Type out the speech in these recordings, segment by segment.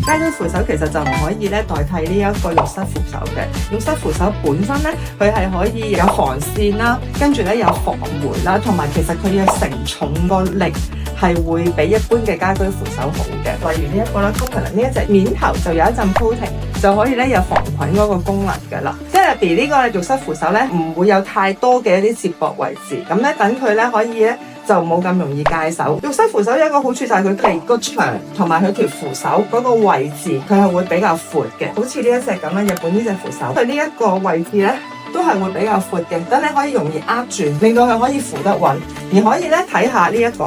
家居扶手其實就唔可以咧代替呢一個浴室扶手嘅。浴室扶手本身咧，佢係可以有防線啦，跟住咧有防霉啦，同埋其實佢嘅承重個力係會比一般嘅家居扶手好嘅。例如呢一個啦 Copeland 呢一隻面頭就有一陣 coating， 就可以咧有防菌嗰個功能㗎啦。Celebi 呢個浴室扶手咧唔會有太多嘅一啲接駁位置，咁咧等佢咧可以咧就冇咁容易戒手。浴室扶手有一個好處就係佢哋個長同埋佢條扶手嗰個位置，佢係會比較闊嘅。好似呢一隻咁樣，日本呢隻扶手，佢呢一個位置咧都係會比較闊嘅，等你可以容易握住，令到佢可以扶得穩。而可以咧睇下呢一個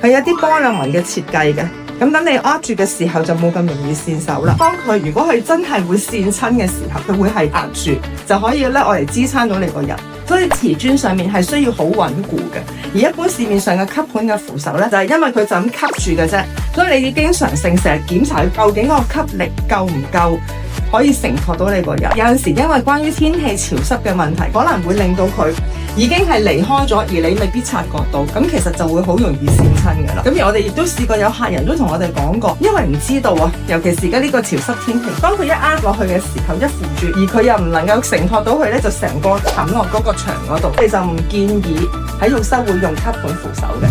係有啲波浪紋嘅設計嘅，咁等你握住嘅時候就冇咁容易跣手啦。當佢如果佢真係會跣親嘅時候，佢會係壓住，就可以咧我嚟支撐到你個人。所以瓷磚上面係需要好穩固嘅，而一般市面上嘅吸盤嘅扶手咧，就係因為佢就咁吸住嘅啫，所以你要經常性成日檢查佢究竟嗰個吸力夠唔夠，可以承托到你個人。有陣時因為關於天氣潮濕嘅問題，可能會令到佢已經係離開咗，而你未必察覺到，咁其實就會好容易跣親㗎啦。咁而我哋亦都試過有客人都同我哋講過，因為唔知道啊，尤其是而家呢個潮濕天氣，當佢一握落去嘅時候，一扶住，而佢又唔能夠承托到佢咧，就成個冚落嗰個牆嗰度，我哋就唔建議喺浴室會用吸盤扶手嘅。